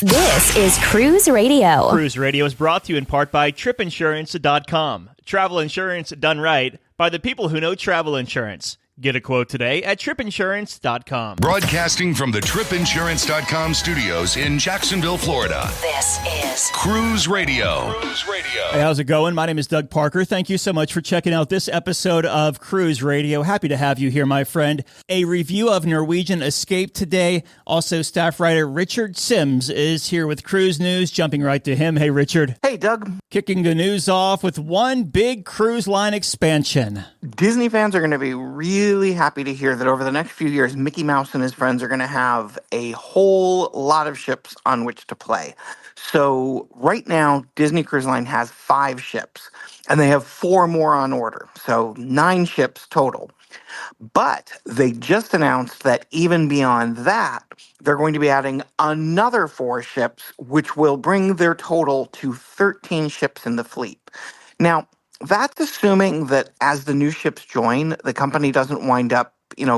This is Cruise Radio. Cruise Radio is brought to you in part by tripinsurance.com. Travel insurance done right by the people who know travel insurance. Get a quote today at tripinsurance.com. Broadcasting from the tripinsurance.com studios in Jacksonville, Florida. This is Cruise Radio. Cruise Radio. Hey, how's it going? My name is Doug Parker. Thank you so much for checking out this episode of Cruise Radio. Happy to have you here, my friend. A review of Norwegian Escape today. Also, staff writer Richard Sims is here with Cruise News. Jumping right to him. Hey, Richard. Hey, Doug. Kicking the news off with one big cruise line expansion. Disney fans are going to be really happy to hear that over the next few years, Mickey Mouse and his friends are going to have a whole lot of ships on which to play. So right now, Disney Cruise Line has 5 ships, and they have 4 more on order. So 9 ships total. But they just announced that even beyond that, they're going to be adding another 4 ships, which will bring their total to 13 ships in the fleet. Now, that's assuming that as the new ships join, the company doesn't wind up,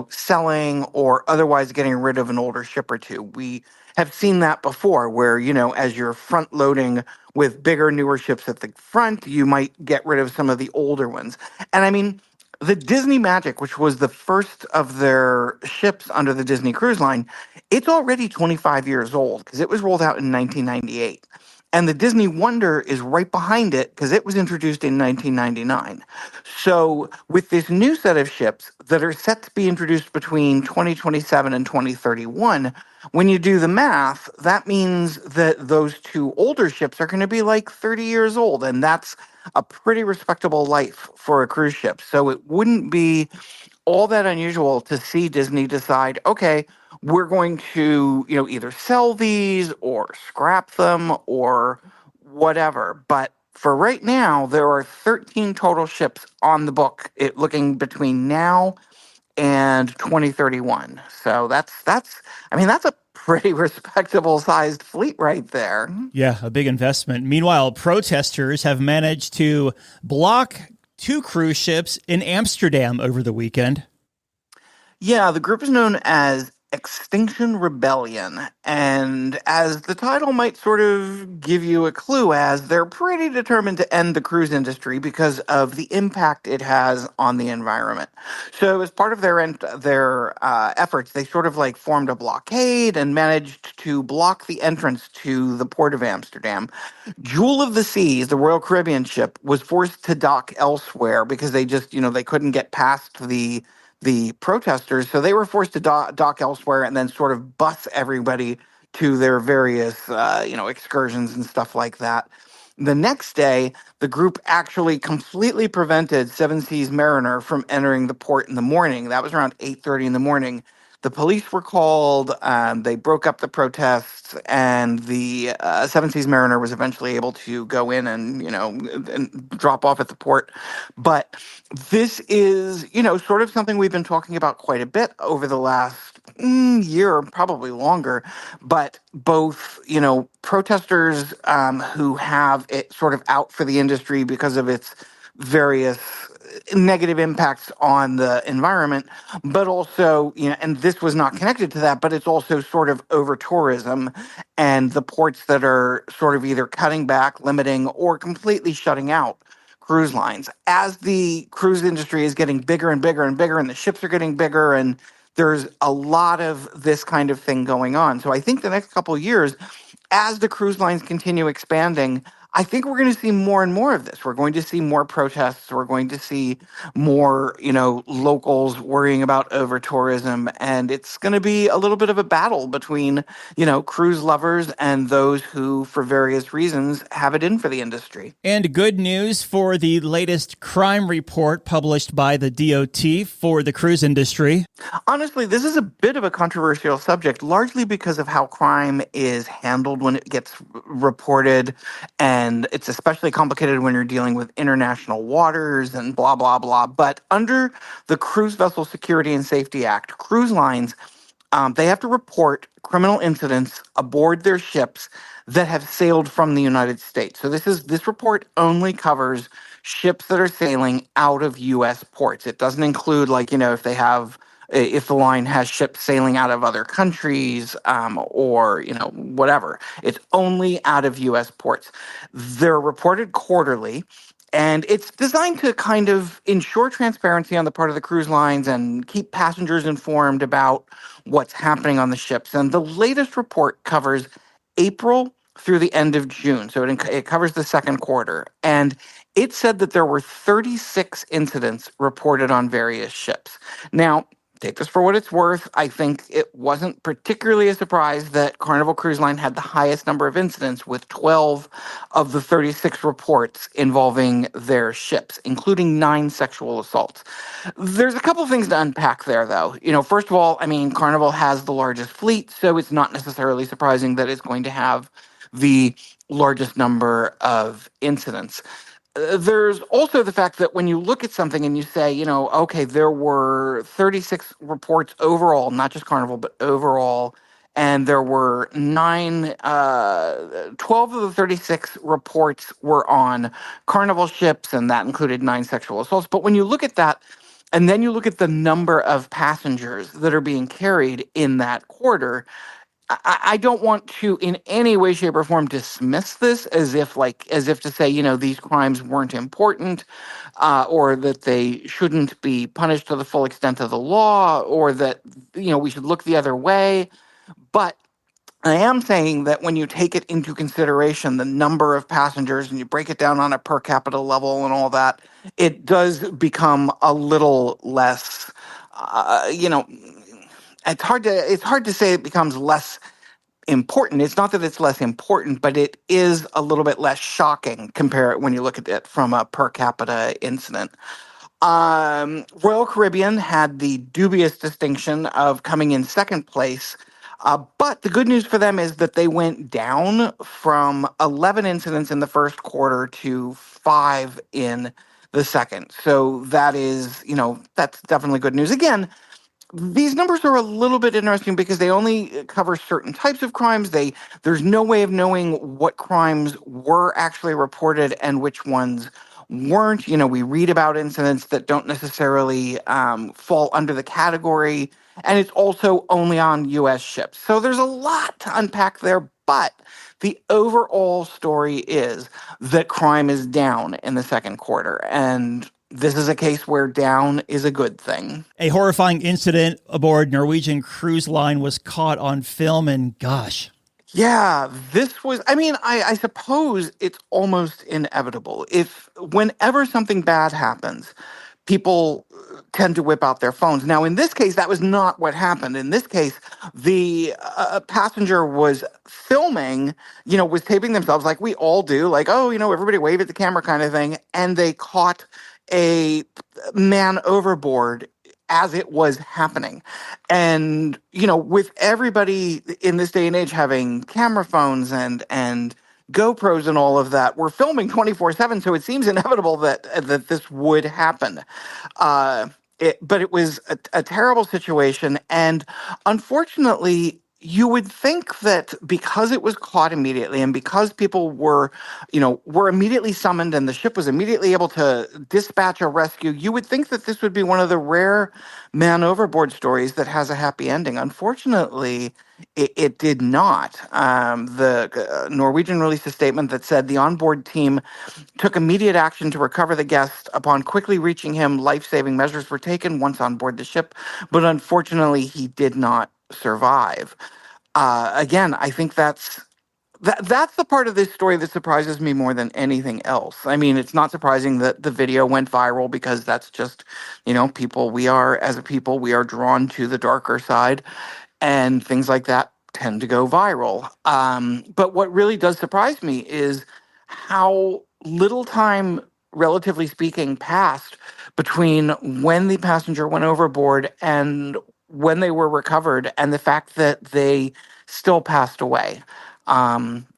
selling or otherwise getting rid of an older ship or two. We have seen that before where, as you're front loading with bigger, newer ships at the front, you might get rid of some of the older ones. And I mean, the Disney Magic, which was the first of their ships under the Disney Cruise Line, it's already 25 years old because it was rolled out in 1998. And the Disney Wonder is right behind it because it was introduced in 1999. So with this new set of ships that are set to be introduced between 2027 and 2031, when you do the math, that means that those 2 older ships are going to be like 30 years old. And that's a pretty respectable life for a cruise ship. So it wouldn't be all that unusual to see Disney decide, okay, we're going to, either sell these or scrap them or whatever. But for right now, there are 13 total ships on the book, looking between now and 2031. So that's a pretty respectable sized fleet right there. Yeah, a big investment. Meanwhile, protesters have managed to block 2 cruise ships in Amsterdam over the weekend. Yeah, the group is known as Extinction Rebellion, and as the title might sort of give you a clue, as they're pretty determined to end the cruise industry because of the impact it has on the environment. So as part of their efforts, they sort of like formed a blockade and managed to block the entrance to the port of Amsterdam. Jewel of the Seas, the Royal Caribbean ship, was forced to dock elsewhere because they just, they couldn't get past the protesters, so they were forced to dock elsewhere and then sort of bus everybody to their various, excursions and stuff like that. The next day, the group actually completely prevented Seven Seas Mariner from entering the port in the morning. That was around 8:30 in the morning. The police were called, they broke up the protests, and the Seven Seas Mariner was eventually able to go in and drop off at the port. But this is, sort of something we've been talking about quite a bit over the last year, probably longer. But both, protesters who have it sort of out for the industry because of its various negative impacts on the environment, but also, and this was not connected to that, but it's also sort of over tourism and the ports that are sort of either cutting back, limiting, or completely shutting out cruise lines. As the cruise industry is getting bigger and bigger and bigger, and the ships are getting bigger, and there's a lot of this kind of thing going on. So I think the next couple of years, as the cruise lines continue expanding, I think we're going to see more and more of this. We're going to see more protests. We're going to see more, locals worrying about over tourism. And it's going to be a little bit of a battle between, cruise lovers and those who, for various reasons, have it in for the industry. And good news for the latest crime report published by the DOT for the cruise industry. Honestly, this is a bit of a controversial subject, largely because of how crime is handled when it gets reported. And it's especially complicated when you're dealing with international waters and blah, blah, blah. But under the Cruise Vessel Security and Safety Act, cruise lines, they have to report criminal incidents aboard their ships that have sailed from the United States. So this report only covers ships that are sailing out of U.S. ports. It doesn't include, if they have if the line has ships sailing out of other countries, or whatever. It's only out of U.S. ports. They're reported quarterly. And it's designed to kind of ensure transparency on the part of the cruise lines and keep passengers informed about what's happening on the ships. And the latest report covers April through the end of June. So it covers the second quarter. And it said that there were 36 incidents reported on various ships. Now, take this for what it's worth. I think it wasn't particularly a surprise that Carnival Cruise Line had the highest number of incidents, with 12 of the 36 reports involving their ships, including 9 sexual assaults. There's a couple things to unpack there, though. First of all, I mean, Carnival has the largest fleet, so it's not necessarily surprising that it's going to have the largest number of incidents. There's also the fact that when you look at something and you say, okay, there were 36 reports overall, not just Carnival, but overall, and there were 12 of the 36 reports were on Carnival ships, and that included 9 sexual assaults. But when you look at that, and then you look at the number of passengers that are being carried in that quarter, I don't want to in any way, shape, or form dismiss this as if to say, these crimes weren't important, or that they shouldn't be punished to the full extent of the law, or that, we should look the other way. But I am saying that when you take it into consideration, the number of passengers, and you break it down on a per capita level and all that, it does become a little less, it's hard to say it becomes less important. It's not that it's less important, but it is a little bit less shocking when you look at it from a per capita incident. Royal Caribbean had the dubious distinction of coming in second place. But the good news for them is that they went down from 11 incidents in the first quarter to 5 in the second. So that is, that's definitely good news. Again, these numbers are a little bit interesting because they only cover certain types of crimes. There's no way of knowing what crimes were actually reported and which ones weren't. We read about incidents that don't necessarily fall under the category, and it's also only on U.S. ships. So there's a lot to unpack there, but the overall story is that crime is down in the second quarter, and this is a case where down is a good thing. A horrifying incident aboard Norwegian Cruise Line was caught on film, and gosh. Yeah, this was, I suppose it's almost inevitable. Whenever something bad happens, people tend to whip out their phones. Now, in this case, that was not what happened. In this case, the passenger was filming, was taping themselves like we all do, like, oh, everybody wave at the camera kind of thing. And they caught a man overboard as it was happening. And, with everybody in this day and age having camera phones and GoPros and all of that, we're filming 24/7. So it seems inevitable that this would happen. But it was a terrible situation. And unfortunately, you would think that because it was caught immediately and because people were immediately summoned and the ship was immediately able to dispatch a rescue, you would think that this would be one of the rare man overboard stories that has a happy ending. Unfortunately, it did not. The Norwegian released a statement that said the onboard team took immediate action to recover the guest. Upon quickly reaching him, life-saving measures were taken once on board the ship, but unfortunately, he did not survive. Again, I think that's the part of this story that surprises me more than anything else. I mean, it's not surprising that the video went viral because that's just, people, as a people, we are drawn to the darker side, and things like that tend to go viral. But what really does surprise me is how little time, relatively speaking, passed between when the passenger went overboard and when they were recovered, and the fact that they still passed away.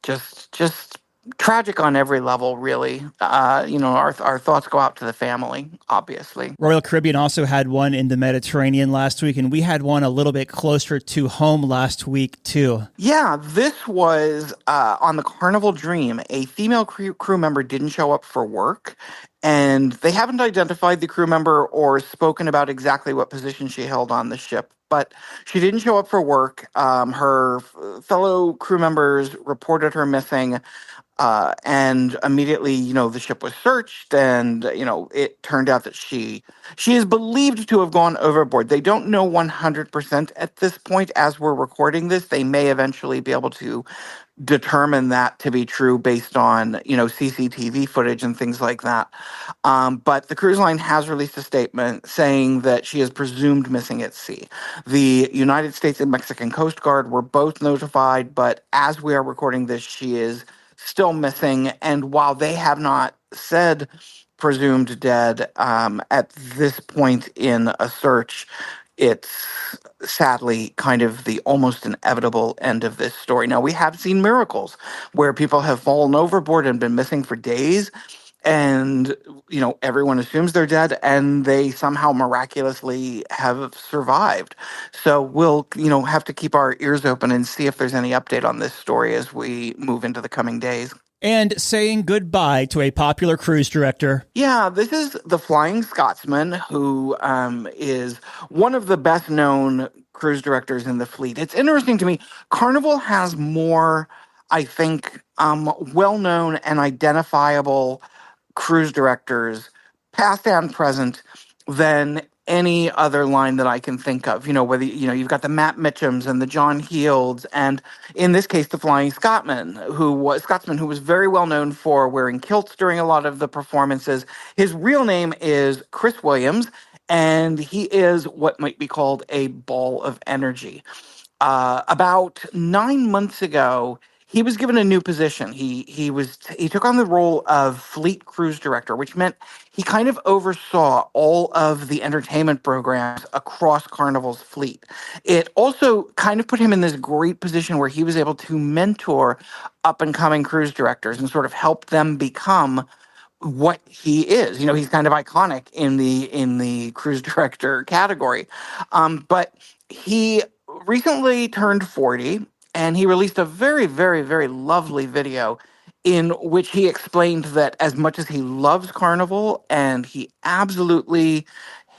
Just tragic on every level, really. Our thoughts go out to the family, obviously. Royal Caribbean also had one in the Mediterranean last week, and we had one a little bit closer to home last week, too. Yeah, this was on the Carnival Dream. A female crew member didn't show up for work, and they haven't identified the crew member or spoken about exactly what position she held on the ship. But she didn't show up for work. Her fellow crew members reported her missing. And immediately, the ship was searched, and it turned out that she is believed to have gone overboard. They don't know 100% at this point as we're recording this. They may eventually be able to determine that to be true based on CCTV footage and things like that. But the cruise line has released a statement saying that she is presumed missing at sea. The United States and Mexican Coast Guard were both notified, but as we are recording this, she is still missing. And while they have not said presumed dead at this point in a search, it's sadly kind of the almost inevitable end of this story. Now, we have seen miracles where people have fallen overboard and been missing for days, and everyone assumes they're dead, and they somehow miraculously have survived. So we'll have to keep our ears open and see if there's any update on this story as we move into the coming days. And saying goodbye to a popular cruise director. Yeah, this is the Flying Scotsman, who is one of the best known cruise directors in the fleet. It's interesting to me. Carnival has more, I think, well known and identifiable cruise directors, past and present, than any other line that I can think of. Whether you've got the Matt Mitchums and the John Healds, and in this case, the Flying Scotsman, who was very well known for wearing kilts during a lot of the performances. His real name is Chris Williams, and he is what might be called a ball of energy. About 9 months ago, he was given a new position. He took on the role of fleet cruise director, which meant he kind of oversaw all of the entertainment programs across Carnival's fleet. It also kind of put him in this great position where he was able to mentor up and coming cruise directors and sort of help them become what he is. He's kind of iconic in the cruise director category. But he recently turned 40, and he released a very, very, very lovely video in which he explained that as much as he loves Carnival and he absolutely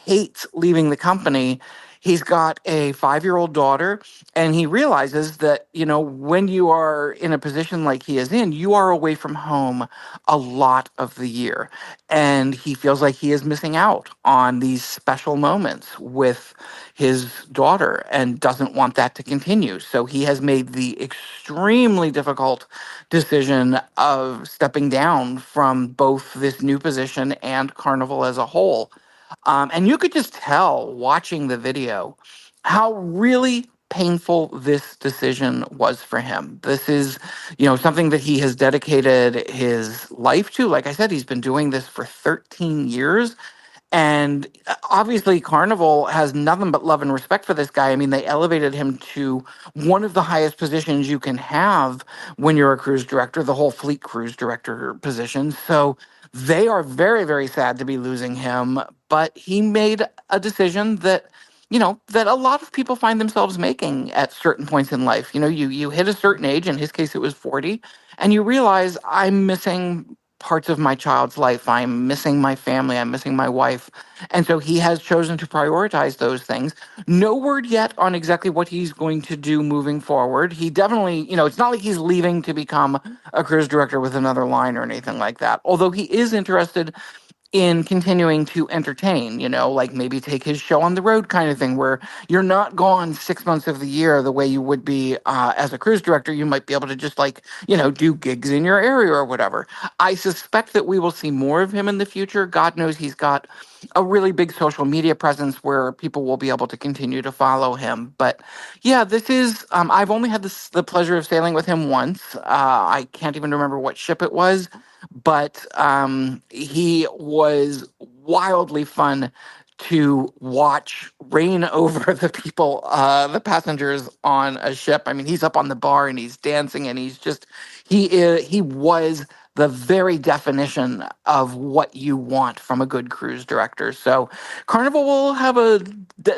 hates leaving the company, he's got a 5-year-old daughter, and he realizes that, when you are in a position like he is in, you are away from home a lot of the year. And he feels like he is missing out on these special moments with his daughter and doesn't want that to continue. So he has made the extremely difficult decision of stepping down from both this new position and Carnival as a whole. And you could just tell watching the video how really painful this decision was for him. This is, something that he has dedicated his life to. Like I said, he's been doing this for 13 years. And obviously, Carnival has nothing but love and respect for this guy. I mean, they elevated him to one of the highest positions you can have when you're a cruise director, the whole fleet cruise director position. So they are very, very sad to be losing him. But he made a decision that, that a lot of people find themselves making at certain points in life. You hit a certain age, in his case, it was 40, and you realize I'm missing parts of my child's life. I'm missing my family. I'm missing my wife. And so he has chosen to prioritize those things. No word yet on exactly what he's going to do moving forward. He definitely, it's not like he's leaving to become a cruise director with another line or anything like that. Although he is interested in continuing to entertain, like maybe take his show on the road kind of thing, where you're not gone 6 months of the year the way you would be as a cruise director. You might be able to just do gigs in your area or whatever. I suspect that we will see more of him in the future. God knows he's got a really big social media presence where people will be able to continue to follow him. But yeah, this is, I've only had the pleasure of sailing with him once. I can't even remember what ship it was, but he was wildly fun to watch reign over the people, the passengers on a ship. I mean, he's up on the bar and he's dancing, and he was the very definition of what you want from a good cruise director. So Carnival will have a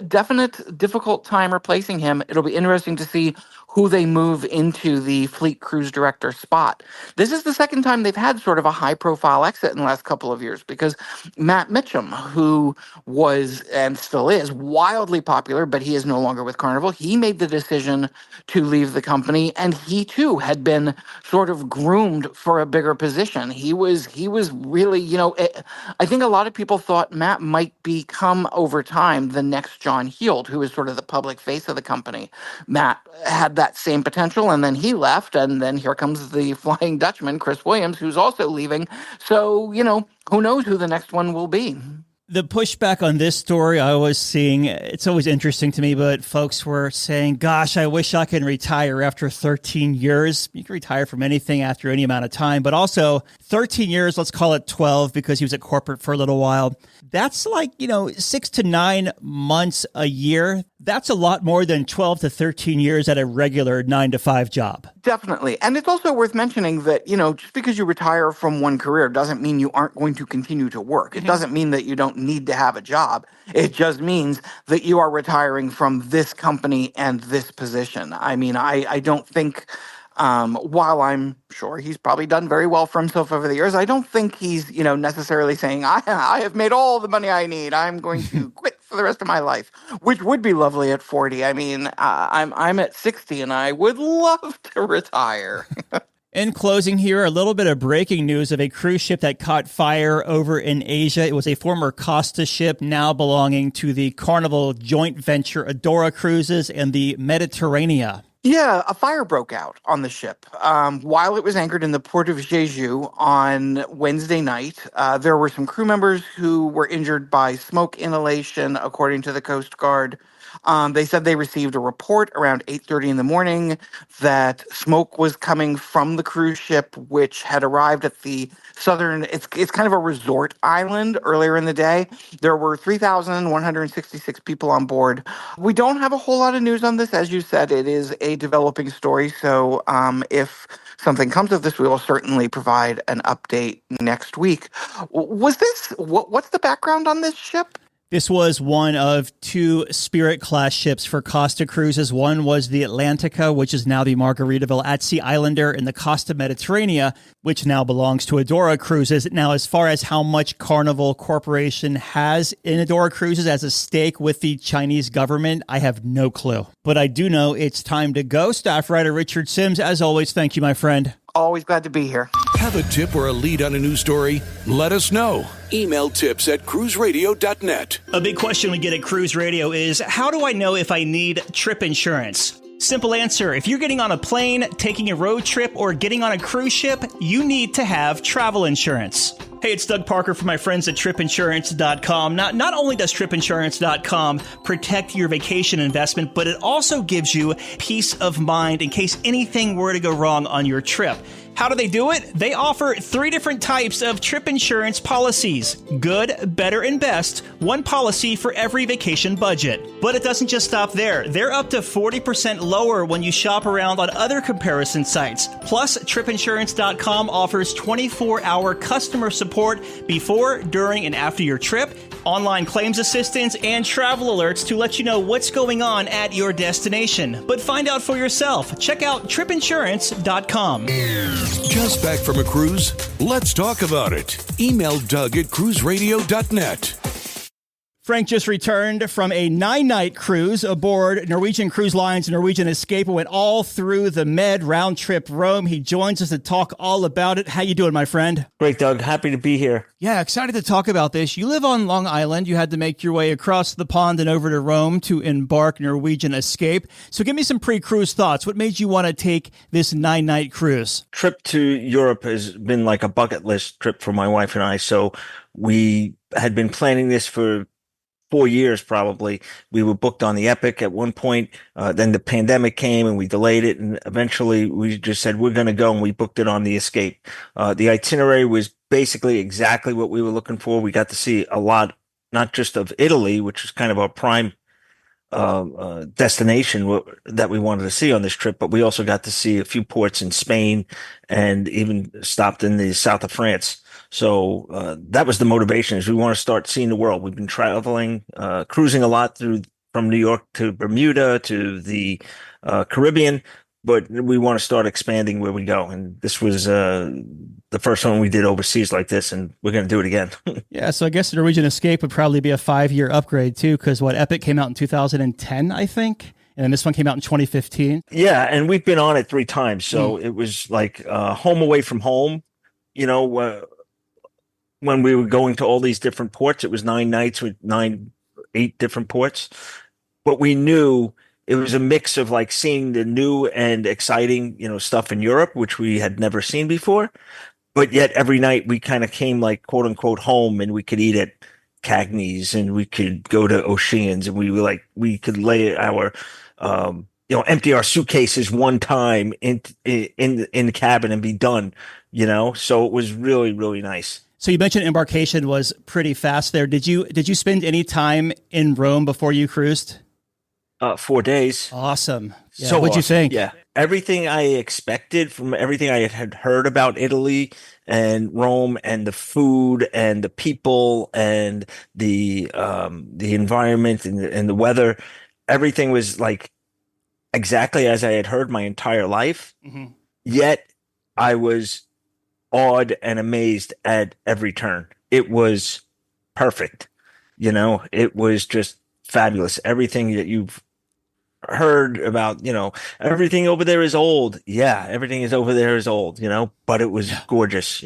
definite difficult time replacing him. It'll be interesting to see who they move into the fleet cruise director spot. This is the second time they've had sort of a high profile exit in the last couple of years, because Matt Mitchum, who was and still is wildly popular, but he is no longer with Carnival, he made the decision to leave the company, and he too had been sort of groomed for a bigger position. He was really, I think a lot of people thought Matt might become over time the next John Heald, who is sort of the public face of the company. Matt had that same potential, and then he left, and then here comes the Flying Dutchman, Chris Williams, who's also leaving. So, who knows who the next one will be. The pushback on this story I was seeing, it's always interesting to me, but folks were saying, gosh, I wish I could retire after 13 years. You can retire from anything after any amount of time, but also 13 years, let's call it 12 because he was at corporate for a little while. That's like, 6 to 9 months a year. That's a lot more than 12 to 13 years at a regular 9 to 5 job. Definitely. And it's also worth mentioning that, just because you retire from one career doesn't mean you aren't going to continue to work. It doesn't mean that you don't need to have a job. It just means that you are retiring from this company and this position. I mean, I don't think, while I'm sure he's probably done very well for himself over the years, I don't think he's, necessarily saying, I have made all the money I need. I'm going to quit for the rest of my life, which would be lovely at 40. I mean, I'm at 60 and I would love to retire. In closing here, a little bit of breaking news of a cruise ship that caught fire over in Asia. It was a former Costa ship now belonging to the Carnival joint venture Adora Cruises and the Mediterranea. Yeah, a fire broke out on the ship. While it was anchored in the port of Jeju on Wednesday night, there were some crew members who were injured by smoke inhalation, according to the Coast Guard. They said they received a report around 8:30 in the morning that smoke was coming from the cruise ship, which had arrived at the southern, it's kind of a resort island earlier in the day. There were 3,166 people on board. We don't have a whole lot of news on this. As you said, it is a developing story. So if something comes of this, we will certainly provide an update next week. What's the background on this ship? This was one of 2 Spirit-class ships for Costa Cruises. One was the Atlantica, which is now the Margaritaville at-sea Islander, and the Costa Mediterranea, which now belongs to Adora Cruises. Now, as far as how much Carnival Corporation has in Adora Cruises as a stake with the Chinese government, I have no clue. But I do know it's time to go. Staff writer Richard Sims, as always, thank you, my friend. Always glad to be here. Have a tip or a lead on a news story? Let us know. Email tips@cruiseradio.net. A big question we get at Cruise Radio is, how do I know if I need trip insurance? Simple answer. If you're getting on a plane, taking a road trip, or getting on a cruise ship, you need to have travel insurance. Hey, it's Doug Parker from my friends at tripinsurance.com. Not only does tripinsurance.com protect your vacation investment, but it also gives you peace of mind in case anything were to go wrong on your trip. How do they do it? They offer 3 different types of trip insurance policies. Good, better, and best. One policy for every vacation budget. But it doesn't just stop there. They're up to 40% lower when you shop around on other comparison sites. Plus, tripinsurance.com offers 24-hour customer support before, during, and after your trip, online claims assistance, and travel alerts to let you know what's going on at your destination. But find out for yourself. Check out tripinsurance.com. Just back from a cruise? Let's talk about it. Email Doug at cruiseradio.net. Frank just returned from a 9-night cruise aboard Norwegian Cruise Line's Norwegian Escape. Went all through the Med round trip Rome. He joins us to talk all about it. How you doing, my friend? Great, Doug. Happy to be here. Yeah, excited to talk about this. You live on Long Island. You had to make your way across the pond and over to Rome to embark Norwegian Escape. So give me some pre-cruise thoughts. What made you want to take this 9-night cruise? Trip to Europe has been like a bucket list trip for my wife and I. So we had been planning this for 4 years, probably. We were booked on the Epic at one point. Then the pandemic came and we delayed it. And eventually we just said, we're going to go. And we booked it on the Escape. The itinerary was basically exactly what we were looking for. We got to see a lot not just of Italy, which is kind of our prime destination that we wanted to see on this trip, but we also got to see a few ports in Spain and even stopped in the south of France. So that was the motivation is we want to start seeing the world. We've been traveling, cruising a lot through from New York to Bermuda to the Caribbean, but we want to start expanding where we go. And this was the first one we did overseas like this, and we're going to do it again. Yeah, so I guess the Norwegian Escape would probably be a 5-year upgrade too, because Epic came out in 2010, I think, and then this one came out in 2015. Yeah, and we've been on it 3 times, so it was like home away from home. You know, when we were going to all these different ports, it was 9 nights with 8 different ports, but we knew it was a mix of like seeing the new and exciting, stuff in Europe, which we had never seen before. But yet every night we kind of came like quote unquote home, and we could eat at Cagney's and we could go to O'Shea's, and we could lay our, empty our suitcases one time in the cabin and be done, So it was really, really nice. So you mentioned embarkation was pretty fast there. Did you spend any time in Rome before you cruised? 4 days. Awesome. Yeah. So what'd you awesome. think? Yeah. Everything I expected from everything I had heard about Italy and Rome and the food and the people and the environment and the weather, everything was like exactly as I had heard my entire life. Mm-hmm. Yet I was awed and amazed at every turn. It was perfect. It was just fabulous. Everything that you've heard about, everything over there is old. Yeah, everything is over there is old, but it was gorgeous,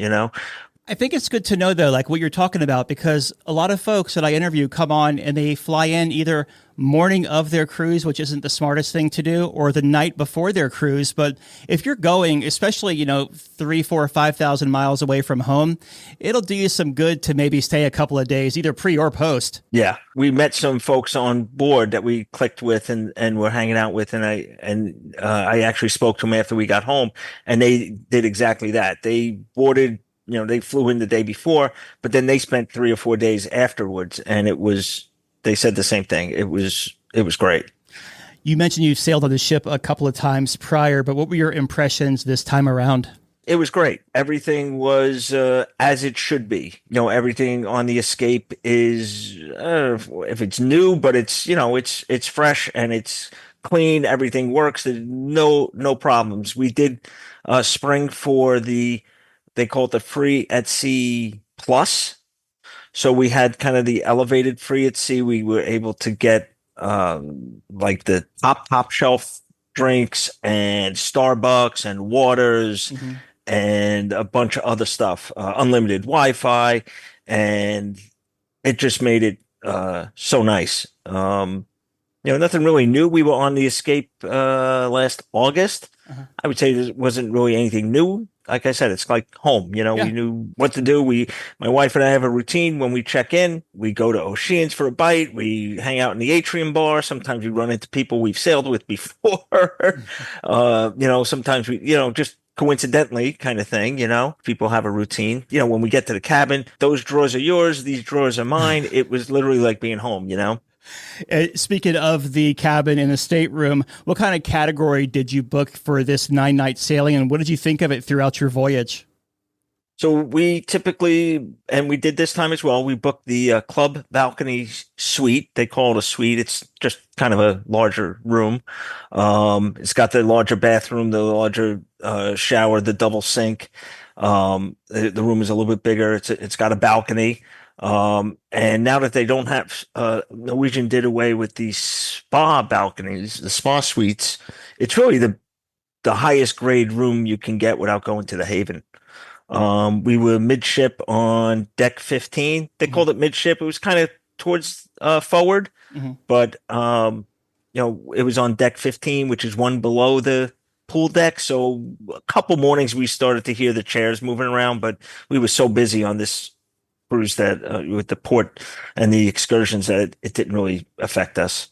I think it's good to know, though, like what you're talking about, because a lot of folks that I interview come on and they fly in either morning of their cruise, which isn't the smartest thing to do, or the night before their cruise. But if you're going, especially, 3, 4, 5,000 miles away from home, it'll do you some good to maybe stay a couple of days, either pre or post. Yeah. We met some folks on board that we clicked with and were hanging out with. And I actually spoke to them after we got home, and they did exactly that. They boarded, they flew in the day before, but then they spent 3 or 4 days afterwards. And they said the same thing. It was great. You mentioned you sailed on the ship a couple of times prior, but what were your impressions this time around? It was great. Everything was as it should be. Everything on the Escape is, if it's new, but it's, it's fresh and it's clean. Everything works. There's no problems. We did spring for they call it the Free at Sea Plus. So we had kind of the elevated Free at Sea. We were able to get like the top shelf drinks and Starbucks and waters and a bunch of other stuff, unlimited Wi-Fi, and it just made it so nice. Nothing really new. We were on the Escape last August. I would say there wasn't really anything new. Like I said, it's like home. We knew what to do. My wife and I have a routine. When we check in, we go to O'Shea's for a bite. We hang out in the atrium bar. Sometimes we run into people we've sailed with before. Sometimes we, just coincidentally kind of thing, people have a routine. When we get to the cabin, those drawers are yours. These drawers are mine. It was literally like being home, Speaking of the cabin in the stateroom, what kind of category did you book for this 9-night sailing, and what did you think of it throughout your voyage? So we typically, and we did this time as well, we booked the club balcony suite. They call it a suite. It's just kind of a larger room. It's got the larger bathroom, the larger shower, the double sink. The room is a little bit bigger. It's got a balcony. And now that they don't have, Norwegian did away with the spa balconies, the spa suites. It's really the highest grade room you can get without going to the Haven. We were midship on deck 15. They called it midship. It was kind of towards forward, but it was on deck 15, which is one below the pool deck. So a couple mornings we started to hear the chairs moving around, but we were so busy on this cruise that with the port and the excursions that it didn't really affect us.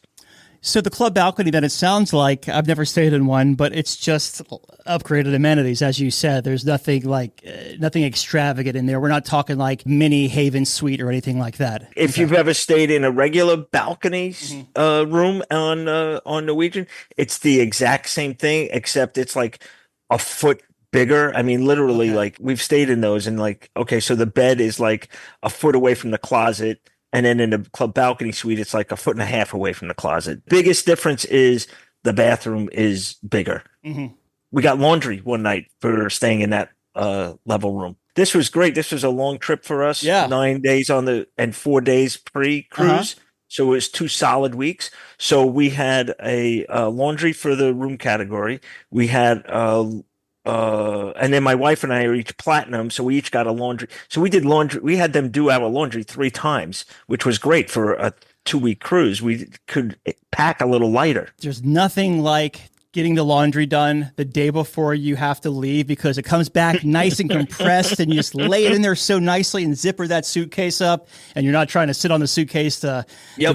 So the club balcony, then it sounds like I've never stayed in one, but it's just upgraded amenities, as you said. There's nothing like nothing extravagant in there. We're not talking like mini Haven Suite or anything like that. If you've ever stayed in a regular balcony room on Norwegian, it's the exact same thing, except it's like a foot bigger. I mean, literally, like we've stayed in those, and like, okay, so the bed is like a foot away from the closet. And then in the club balcony suite, it's like a foot and a half away from the closet. Biggest difference is the bathroom is bigger. We got laundry one night for staying in that level room. This was great. This was a long trip for us. Yeah. 9 days and 4 days pre-cruise. So it was 2 solid weeks. So we had a laundry for the room category. We had and then my wife and I are each platinum, so we each got a laundry. So we did laundry. We had them do our laundry 3 times, which was great for a 2-week cruise. We could pack a little lighter. There's nothing like getting the laundry done the day before you have to leave, because it comes back nice and compressed, and you just lay it in there so nicely and zipper that suitcase up, and you're not trying to sit on the suitcase to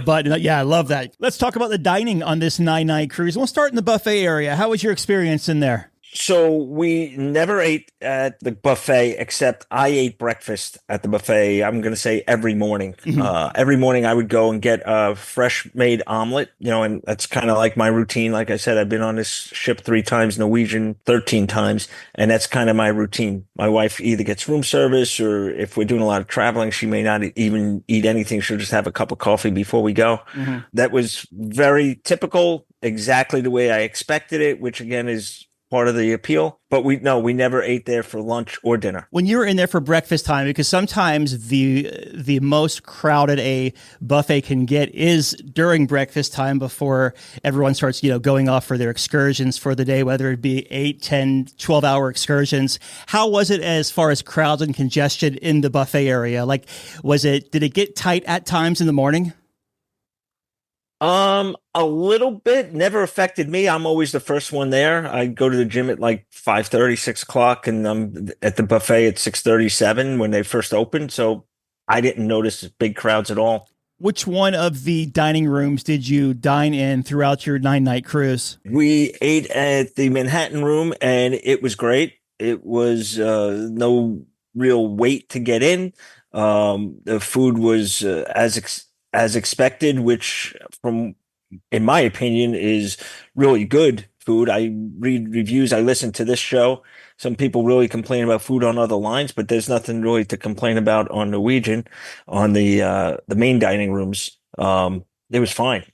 button. Yeah, I love that. Let's talk about the dining on this 9-night cruise. We'll start in the buffet area. How was your experience in there? So we never ate at the buffet, except I ate breakfast at the buffet. I'm going to say every morning. Every morning I would go and get a fresh made omelet, and that's kind of like my routine. Like I said, I've been on this ship 3 times, Norwegian 13 times, and that's kind of my routine. My wife either gets room service, or if we're doing a lot of traveling, she may not even eat anything. She'll just have a cup of coffee before we go. That was very typical, exactly the way I expected it, which again is part of the appeal. But we never ate there for lunch or dinner. When you were in there for breakfast time, because sometimes the most crowded a buffet can get is during breakfast time, before everyone starts, going off for their excursions for the day, whether it be 8, 10, 12-hour excursions. How was it as far as crowds and congestion in the buffet area? Like, did it get tight at times in the morning? A little bit. Never affected me. I'm always the first one there. I go to the gym at like 5:30, 6 o'clock, and I'm at the buffet at 6:37 when they first opened. So I didn't notice big crowds at all. Which one of the dining rooms did you dine in throughout your 9-night cruise? We ate at the Manhattan room, and it was great. It was no real wait to get in. The food was as expected, which in my opinion is really good food. I read reviews. I listen to this show. Some people really complain about food on other lines, but there's nothing really to complain about on Norwegian, on the main dining rooms. It was fine.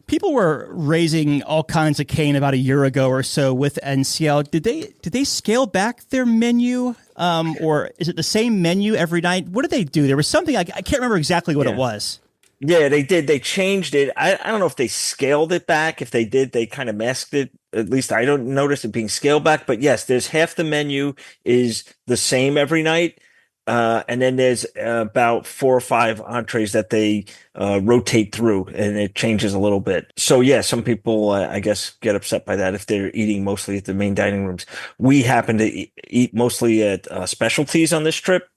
People were raising all kinds of cane about a year ago or so with NCL. Did they scale back their menu, or is it the same menu every night? What did they do? There was something I can't remember exactly what it was. Yeah, they did. They changed it. I don't know if they scaled it back. If they did, they kind of masked it. At least I don't notice it being scaled back. But yes, there's half the menu is the same every night. And then there's about 4 or 5 entrees that they rotate through, and it changes a little bit. So yeah, some people, I guess, get upset by that if they're eating mostly at the main dining rooms. We happen to eat mostly at specialties on this trip,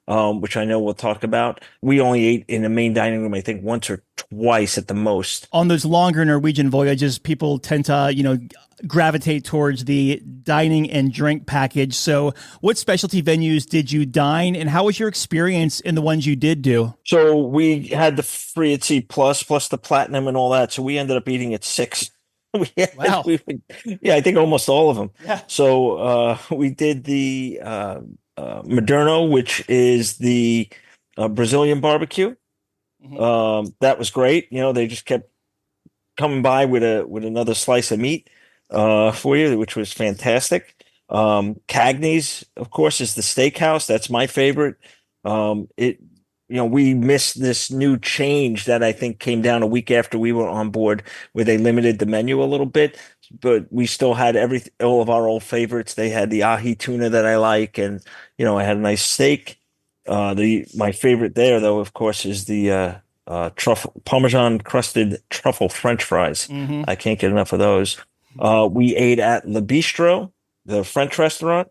which I know we'll talk about. We only ate in the main dining room, I think, once or twice at the most. On those longer Norwegian voyages, people tend to, gravitate towards the dining and drink package. So what specialty venues did you dine, and how was your experience in the ones you did do? So we had the free at sea plus the platinum and all that. So we ended up eating at 6. Wow. I think almost all of them. Yeah. So we did the Moderno, which is the Brazilian barbecue. That was great. They just kept coming by with another slice of meat for you, which was fantastic. Cagney's, of course, is the steakhouse. That's my favorite. We missed this new change that I think came down a week after we were on board, where they limited the menu a little bit, but we still had all of our old favorites. They had the ahi tuna that I like, and I had a nice steak. My favorite there, though, of course, is the truffle Parmesan crusted truffle French fries. I can't get enough of those. We ate at Le Bistro, the French restaurant.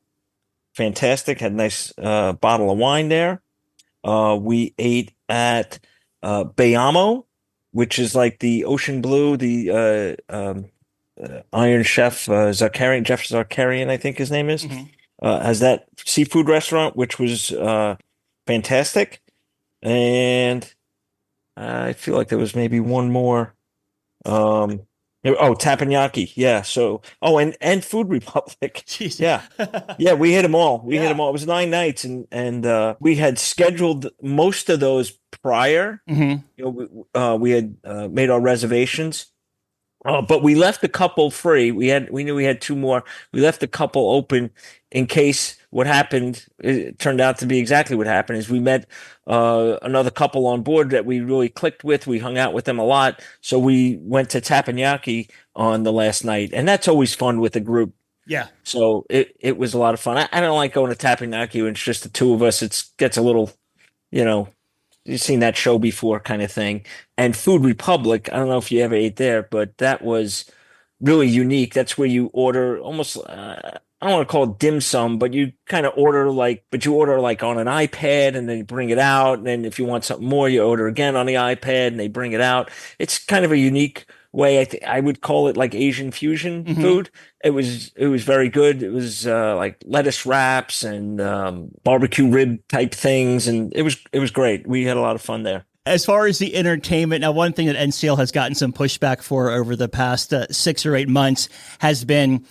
Fantastic. Had a nice bottle of wine there. We ate at Bayamo, which is like the Ocean Blue, the Iron Chef Jeff Zakarian, I think his name is, Mhm. has that seafood restaurant, which was fantastic. And I feel like there was maybe one more. Um, Teppanyaki. Yeah. So, and Food Republic. Jeez. Yeah. Yeah, we hit them all. We hit Yeah. them all. It was 9 nights, and we had scheduled most of those prior. Hmm. We had made our reservations. But we left a couple free. We knew we had two more. We left a couple open in case what happened, it turned out to be exactly what happened, is we met another couple on board that we really clicked with. We hung out with them a lot. So we went to Teppanyaki on the last night, and that's always fun with a group. Yeah. So it was a lot of fun. I don't like going to Teppanyaki when it's just the two of us. It gets a little, you know, you've seen that show before kind of thing. And Food Republic, I don't know if you ever ate there, but that was really unique. That's where you order almost, I don't want to call it dim sum, but you kind of order but you order like on an iPad and then you bring it out. And then if you want something more, you order again on the iPad and they bring it out. It's kind of a unique way. I would call it like Asian fusion Hmm. food. It was very good. It was like lettuce wraps and barbecue rib type things, and it was great. We had a lot of fun there. As far as the entertainment, now one thing that NCL has gotten some pushback for over the past 6 or 8 months has been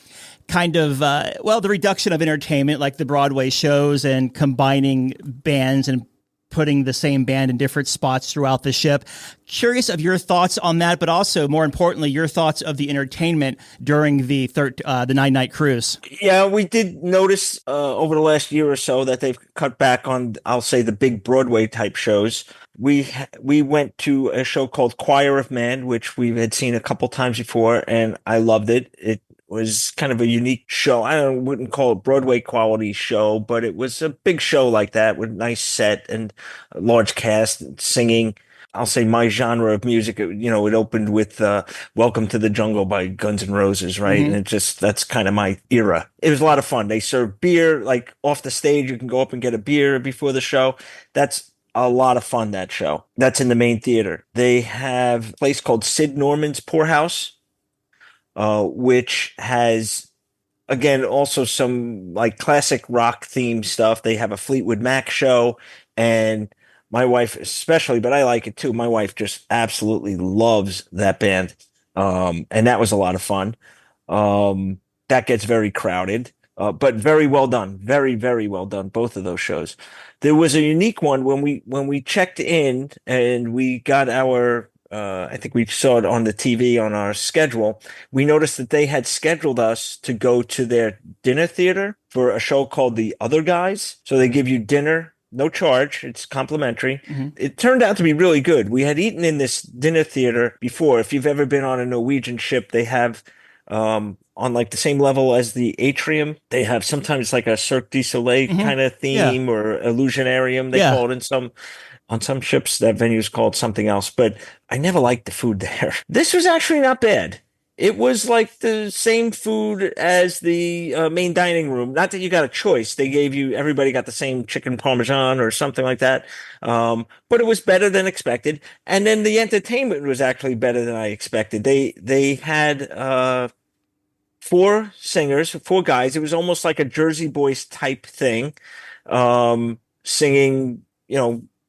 kind of the reduction of entertainment, like the Broadway shows and combining bands and putting the same band in different spots throughout the ship. Curious of your thoughts on that, but also more importantly, your thoughts of the entertainment during the 9-night cruise. Yeah, we did notice over the last year or so that they've cut back on, I'll say, the big Broadway type shows. We went to a show called Choir of Man, which we had seen a couple times before, and I loved it. It was kind of a unique show. Wouldn't call it Broadway quality show, but it was a big show like that with nice set and a large cast and singing. I'll say my genre of music. It opened with "Welcome to the Jungle" by Guns N' Roses, right? And Mm-hmm. that's kind of my era. It was a lot of fun. They serve beer like off the stage. You can go up and get a beer before the show. That's a lot of fun, that show. That's in the main theater. They have a place called Sid Norman's Poorhouse, which has, again, also some like classic rock theme stuff. They have a Fleetwood Mac show, and my wife especially, but I like it too. My wife just absolutely loves that band. And that was a lot of fun. Um, that gets very crowded, but very well done. Very, very well done. Both of those shows. There was a unique one when we checked in and we got our. I think we saw it on the TV on our schedule. We noticed that they had scheduled us to go to their dinner theater for a show called The Other Guys. So they give you dinner, no charge. It's complimentary. Mm-hmm. It turned out to be really good. We had eaten in this dinner theater before. If you've ever been on a Norwegian ship, they have on like the same level as the atrium. They have sometimes like a Cirque du Soleil Mm-hmm. kind of Yeah. theme or Illusionarium, they Yeah. call it in some. On some ships, that venue is called something else, but I never liked the food there. This was actually not bad. It was like the same food as the main dining room. Not that you got a choice. Everybody got the same chicken parmesan or something like that. But it was better than expected. And then the entertainment was actually better than I expected. They had four singers, four guys. It was almost like a Jersey Boys type thing, singing,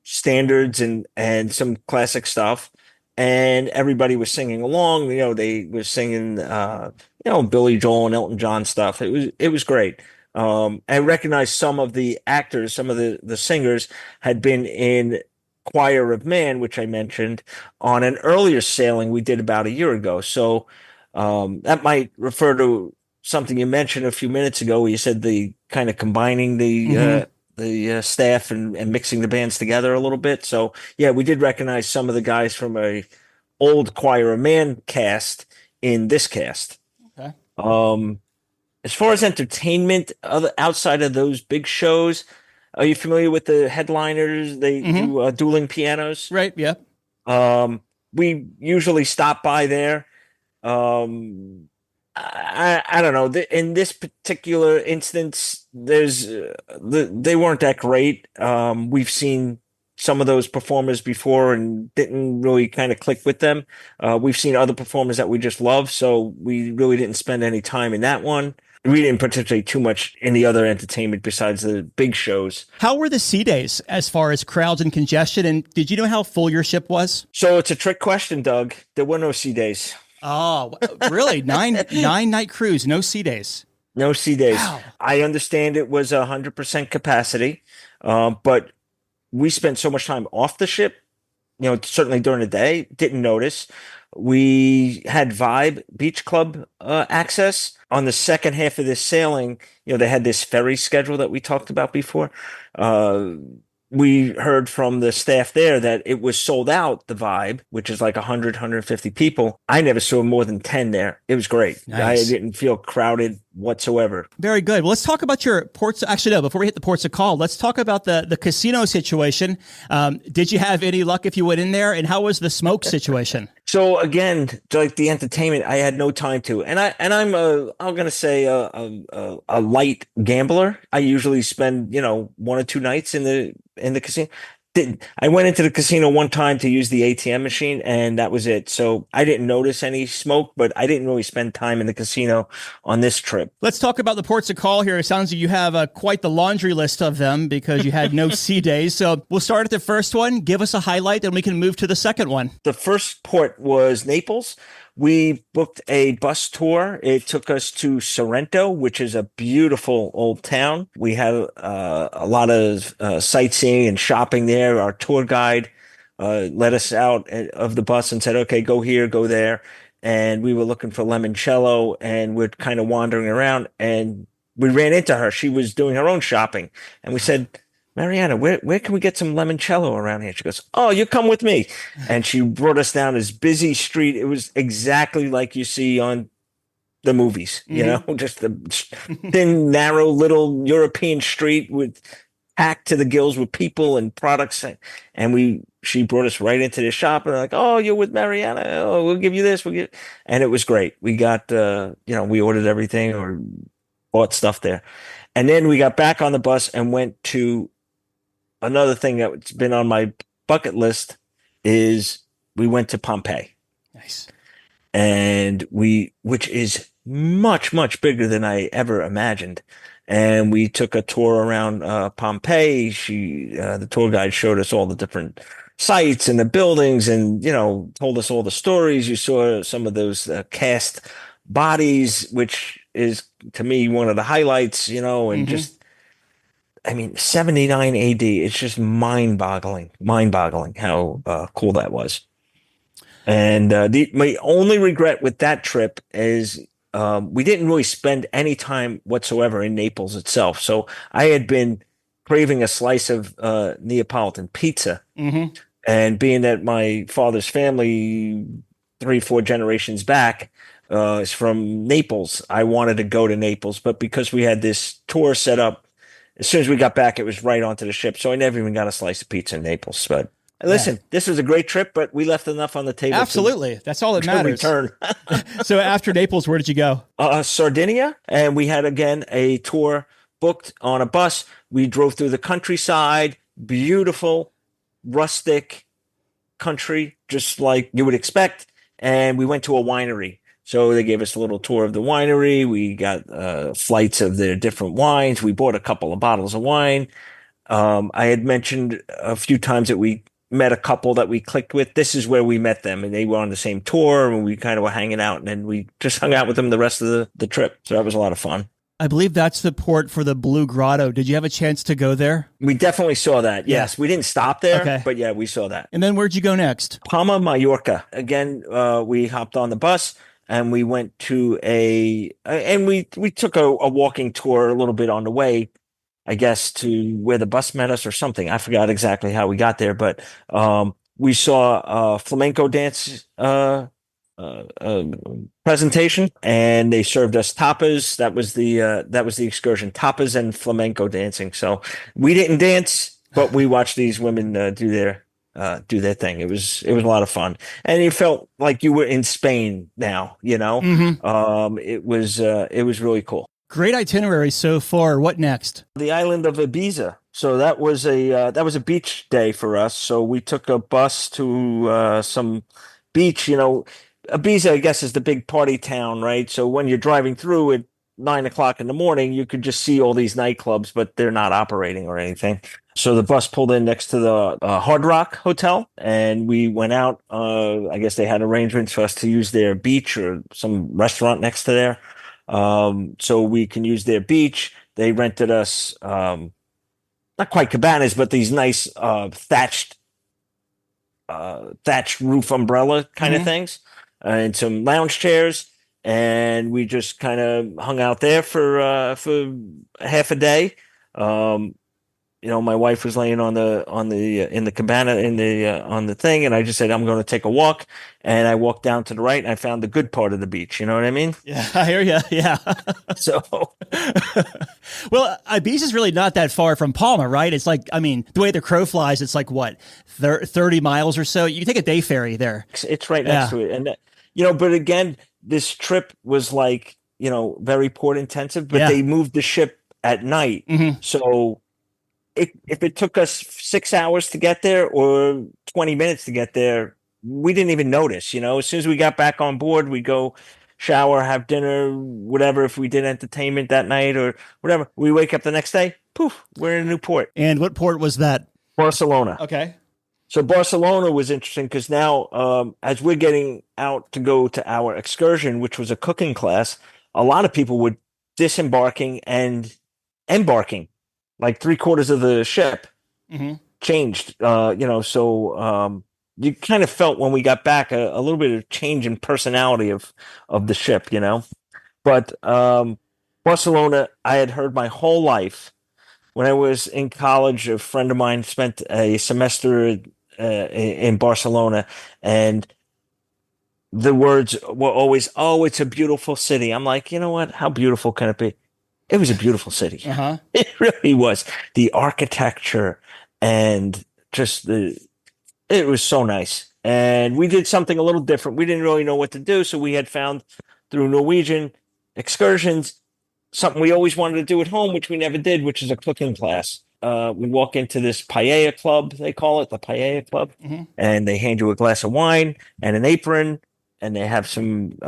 standards and some classic stuff. And everybody was singing along. They were singing, Billy Joel and Elton John stuff. It was great. I recognized some of the actors, some of the singers had been in Choir of Man, which I mentioned on an earlier sailing we did about a year ago. So that might refer to something you mentioned a few minutes ago, where you said the kind of combining Mm-hmm. the staff and mixing the bands together a little bit. So yeah, we did recognize some of the guys from a old Choir of Man cast in this cast. Okay. Um, as far as entertainment, outside of those big shows, are you familiar with the headliners? They Mm-hmm. do dueling pianos. Right. Yeah. Um, we usually stop by there. I don't know. In this particular instance, they weren't that great. We've seen some of those performers before and didn't really kind of click with them. We've seen other performers that we just love, so we really didn't spend any time in that one. We didn't participate too much in the other entertainment besides the big shows. How were the sea days as far as crowds and congestion? And did you know how full your ship was? So it's a trick question, Doug. There were no sea days. Oh, really? Nine night cruise, no sea days. No sea days. Wow. I understand it was 100% capacity, but we spent so much time off the ship, certainly during the day, didn't notice. We had Vibe Beach Club access on the second half of this sailing. They had this ferry schedule that we talked about before. We heard from the staff there that it was sold out, the Vibe, which is like 100, 150 people. I never saw more than 10 there. It was great. Nice. I didn't feel crowded whatsoever. Very good. Well, let's talk about your ports. Actually, no, before we hit the ports of call, let's talk about the casino situation. Did you have any luck if you went in there? And how was the smoke situation? So again, like the entertainment, I had no time to, and I'm gonna say a light gambler. I usually spend 1 or 2 nights in the casino. I went into the casino one time to use the ATM machine, and that was it. So I didn't notice any smoke, but I didn't really spend time in the casino on this trip. Let's talk about the ports of call here. It sounds like you have quite the laundry list of them because you had no sea days. So we'll start at the first one. Give us a highlight, and we can move to the second one. The first port was Naples. We booked a bus tour. It took us to Sorrento, which is a beautiful old town. We had a lot of sightseeing and shopping there. Our tour guide let us out of the bus and said, okay, go here, go there. And we were looking for limoncello, and we're kind of wandering around, and we ran into her. She was doing her own shopping. And we said, Mariana, where can we get some limoncello around here? She goes, oh, you come with me. And she brought us down this busy street. It was exactly like you see on the movies, just the thin, narrow little European street with packed to the gills with people and products. And she brought us right into the shop, and like, oh, you're with Mariana. Oh, we'll give you this. And it was great. We got, we ordered everything or bought stuff there. And then we got back on the bus and went to another thing that's been on my bucket list is we went to Pompeii. Nice. And which is much, much bigger than I ever imagined. And we took a tour around Pompeii. The tour guide showed us all the different sites and the buildings and, told us all the stories. You saw some of those cast bodies, which is to me one of the highlights, and just, 79 AD. It's just mind-boggling how cool that was. And my only regret with that trip is we didn't really spend any time whatsoever in Naples itself. So I had been craving a slice of Neapolitan pizza. Mm-hmm. And being that my father's family 3-4 generations back is from Naples, I wanted to go to Naples. But because we had this tour set up, as soon as we got back, it was right onto the ship. So I never even got a slice of pizza in Naples. But listen, This was a great trip, but we left enough on the table. Absolutely. That's all that matters. Return. So after Naples, where did you go? Sardinia. And we had, again, a tour booked on a bus. We drove through the countryside, beautiful, rustic country, just like you would expect. And we went to a winery. So they gave us a little tour of the winery. We got flights of their different wines. We bought a couple of bottles of wine. I had mentioned a few times that we met a couple that we clicked with. This is where we met them, and they were on the same tour, and we kind of were hanging out, and then we just hung out with them the rest of the trip. So that was a lot of fun. I believe that's the port for the Blue Grotto. Did you have a chance to go there? We definitely saw that. Yeah. Yes, we didn't stop there, okay. But yeah, we saw that. And then where'd you go next? Palma, Mallorca. Again, we hopped on the bus. And we went to we took a walking tour a little bit on the way, I guess, to where the bus met us or something. I forgot exactly how we got there, but we saw a flamenco dance presentation, and they served us tapas. That was the excursion, tapas and flamenco dancing. So we didn't dance, but we watched these women do their thing. It was a lot of fun, and you felt like you were in Spain now. Mm-hmm. It was really cool. Great itinerary so far. What next? The island of Ibiza. So that was a beach day for us. So we took a bus to some beach. Ibiza, I guess, is the big party town, right? So when you're driving through at 9 o'clock in the morning, you could just see all these nightclubs, but they're not operating or anything. So the bus pulled in next to the Hard Rock Hotel, and we went out. I guess they had arrangements for us to use their beach or some restaurant next to there, so we can use their beach. They rented us. Not quite cabanas, but these nice thatched roof umbrella kind of things, and some lounge chairs, and we just kind of hung out there for half a day. Um, my wife was laying on the in the cabana on the thing, and I just said I'm going to take a walk, and I walked down to the right, and I found the good part of the beach. You know what I mean? Yeah, I hear you. Yeah. So Well, Ibiza's really not that far from Palma, right? It's like, I mean, the way the crow flies, it's like what, 30 miles or so? You can take a day ferry there. it's right next to it, and but again, this trip was like very port intensive, but Yeah. they moved the ship at night, so. If it took us 6 hours to get there or 20 minutes to get there, we didn't even notice. As soon as we got back on board, we go shower, have dinner, whatever. If we did entertainment that night or whatever, we wake up the next day, poof, we're in a new port. And what port was that? Barcelona. Okay. So Barcelona was interesting because now, as we're getting out to go to our excursion, which was a cooking class, a lot of people were disembarking and embarking. Like 3/4 of the ship changed, so you kind of felt when we got back a little bit of change in personality of the ship, But Barcelona, I had heard my whole life. When I was in college, a friend of mine spent a semester in Barcelona, and the words were always, "Oh, it's a beautiful city." I'm like, you know what? How beautiful can it be? It was a beautiful city. It really was. The architecture and just it was so nice. And we did something a little different. We didn't really know what to do. So we had found through Norwegian excursions, something we always wanted to do at home, which we never did, which is a cooking class. We walk into this paella club, they call it the paella club, and they hand you a glass of wine and an apron, and they have some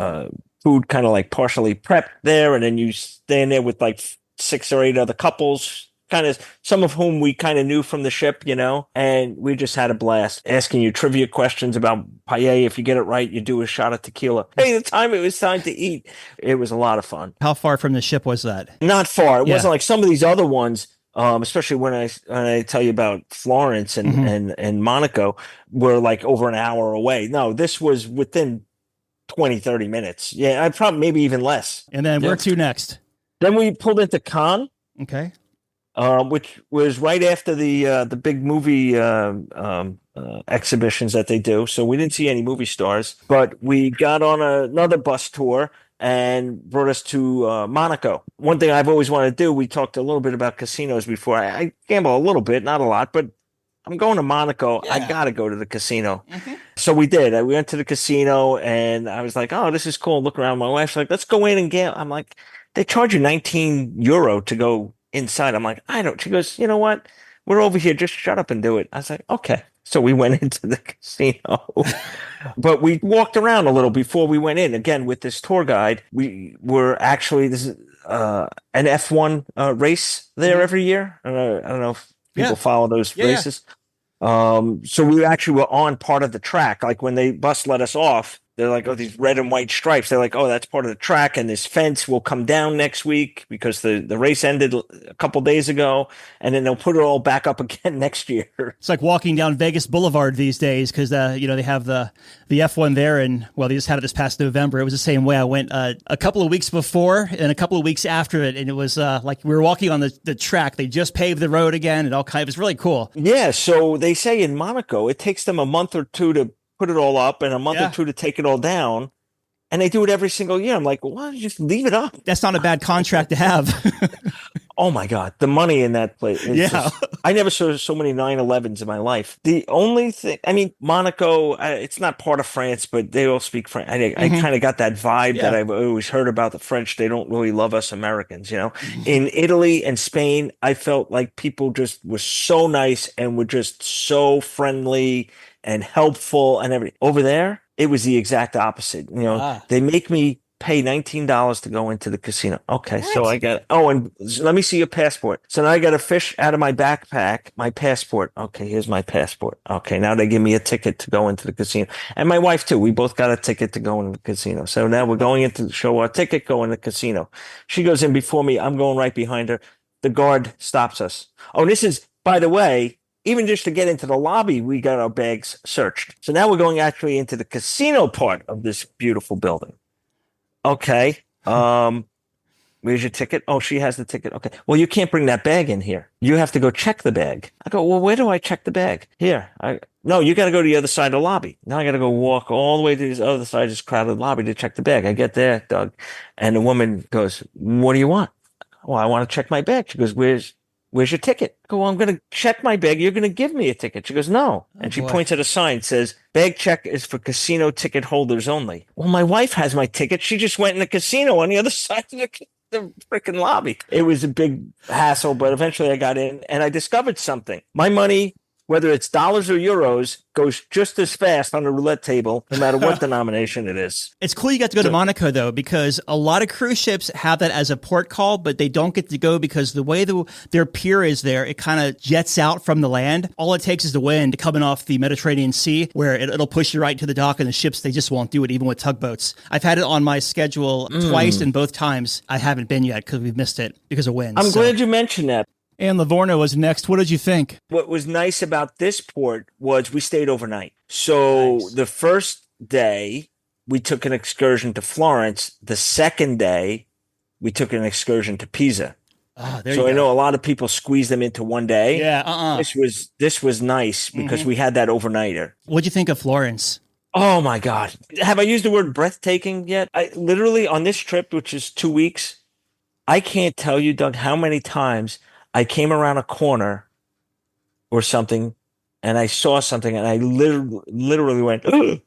food kind of like partially prepped there, and then you stand there with like 6 or 8 other couples, kind of some of whom we kind of knew from the ship, and we just had a blast asking you trivia questions about paella. If you get it right, you do a shot of tequila. Hey, the time it was time to eat, it was a lot of fun. How far from the ship was that? Not far. It wasn't like some of these other ones. Especially when I tell you about Florence and Monaco, were like over an hour away. No, this was within 20, 30 minutes. Yeah, I probably maybe even less. And then where to next? Then we pulled into Cannes, Okay. which was right after the big movie exhibitions that they do. So we didn't see any movie stars, but we got on another bus tour and brought us to Monaco. One thing I've always wanted to do, we talked a little bit about casinos before. I gamble a little bit, not a lot, but I'm going to Monaco. Yeah. I got to go to the casino. So we did. We went to the casino, and I was like, oh, this is cool. Look around. My wife's like, let's go in and gamble. I'm like, they charge you €19 to go inside. I'm like, I don't. She goes, you know what? We're over here. Just shut up and do it. I was like, okay. So we went into the casino, but we walked around a little before we went in. Again, with this tour guide, we were actually, this is an F1 race there every year. I don't know if people follow those races. So we actually were on part of the track. Like when the bus let us off, they're like, oh, these red and white stripes. They're like, oh, that's part of the track. And this fence will come down next week because the race ended a couple days ago. And then they'll put it all back up again next year. It's like walking down Vegas Boulevard these days because, they have the F1 there. And, well, they just had it this past November. It was the same way. I went a couple of weeks before and a couple of weeks after it. And it was like we were walking on the track. They just paved the road again and all kind of, it was really cool. Yeah. So they say in Monaco, it takes them a month or two to put it all up and a month or two to take it all down. And they do it every single year. I'm like, well, why don't you just leave it up? That's not a bad contract to have. Oh my God, the money in that place. It's Yeah. just, I never saw so many 9/11s in my life. The only thing, I mean, Monaco, it's not part of France, but they all speak French. I Hmm. kind of got that vibe that Yeah. I've always heard about the French. They don't really love us Americans, In Italy and Spain, I felt like people just were so nice and were just so friendly and helpful and everything. Over there, it was the exact opposite. Ah. They make me pay $19 to go into the casino. Okay, so What? I got, oh, and let me see your passport. So now I got to fish out of my backpack, my passport. Okay, here's my passport. Okay, now they give me a ticket to go into the casino. And my wife too. We both got a ticket to go into the casino. So now we're going into the show our ticket, go in the casino. She goes in before me. I'm going right behind her. The guard stops us. Oh, this is, by the way, even just to get into the lobby, we got our bags searched. So now we're going actually into the casino part of this beautiful building. Okay. Where's your ticket? Oh, she has the ticket. Okay. Well, you can't bring that bag in here. You have to go check the bag. I go, well, where do I check the bag? Here. No, you got to go to the other side of the lobby. Now I got to go walk all the way to this other side of this crowded lobby to check the bag. I get there, Doug, and the woman goes, what do you want? Well, I want to check my bag. She goes, where's your ticket? I go, well, I'm going to check my bag. You're going to give me a ticket. She goes, no. And she boy. points at a sign, says, bag check is for casino ticket holders only. Well, my wife has my ticket. She just went in the casino on the other side of the freaking lobby. It was a big hassle, but eventually I got in and I discovered something. My money, whether it's dollars or euros, goes just as fast on the roulette table, no matter what denomination it is. It's cool you got to go to Monaco, though, because a lot of cruise ships have that as a port call, but they don't get to go because the way their pier is there, it kind of jets out from the land. All it takes is the wind coming off the Mediterranean Sea, where it'll push you right to the dock, and the ships, they just won't do it, even with tugboats. I've had it on my schedule twice, and both times I haven't been yet because we've missed it because of wind. I'm glad you mentioned that. And Livorno was next. What did you think? What was nice about this port was we stayed overnight. So Nice. The first day we took an excursion to Florence. The second day we took an excursion to Pisa. Ah, there So you I go. know a lot of people squeeze them into one day. Yeah, This was nice because we had that overnighter. What'd you think of Florence? Oh my God. Have I used the word breathtaking yet? I literally on this trip, which is 2 weeks, I can't tell you, Doug, how many times I came around a corner or something and I saw something and I literally went, ugh,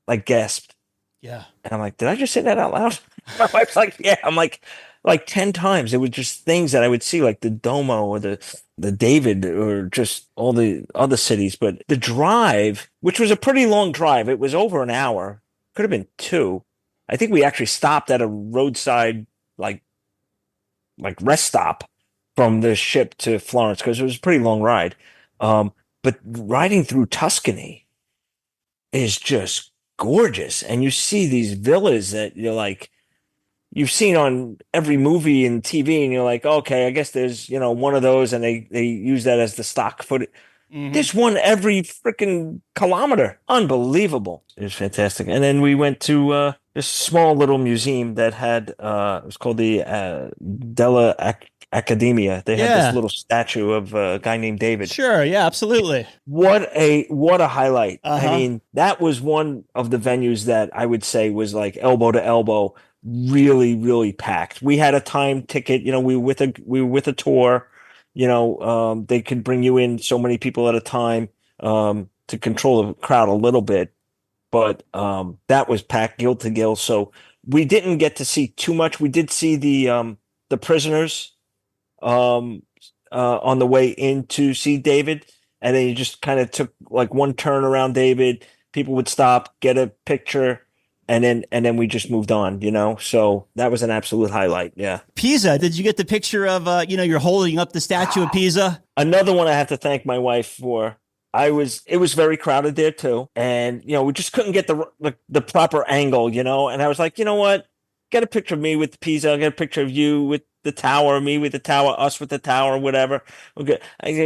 like gasped. Yeah. And I'm like, did I just say that out loud? My wife's like, yeah. I'm like 10 times. It was just things that I would see, like the Domo or the David or just all the other cities. But the drive, which was a pretty long drive, it was over an hour, could have been 2. I think we actually stopped at a roadside, like rest stop from the ship to Florence because it was a pretty long ride. But riding through Tuscany is just gorgeous. And you see these villas that you're like, you've seen on every movie and TV, and you're like, okay, I guess there's, one of those, and they use that as the stock footage. There's one every freaking kilometer. Unbelievable. It was fantastic. And then we went to this small little museum that had, it was called the Della Accademia. They had this little statue of a guy named David. Sure. Yeah, absolutely. What a highlight. Uh-huh. I mean, that was one of the venues that I would say was like elbow to elbow, really, really packed. We had a time ticket, we were with a tour, they could bring you in so many people at a time, to control the crowd a little bit. But that was packed gill to gill. So we didn't get to see too much. We did see the prisoners on the way in to see David, and then you just kind of took like one turn around David. People would stop, get a picture, and then we just moved on, So that was an absolute highlight. Yeah. Pisa, did you get the picture of you're holding up the statue of Pisa? Another one I have to thank my wife for. It was very crowded there too, and we just couldn't get the proper angle, And I was like, you know what? Get a picture of me with Pisa. Get a picture of you with the tower, me with the tower, us with the tower, whatever. Okay.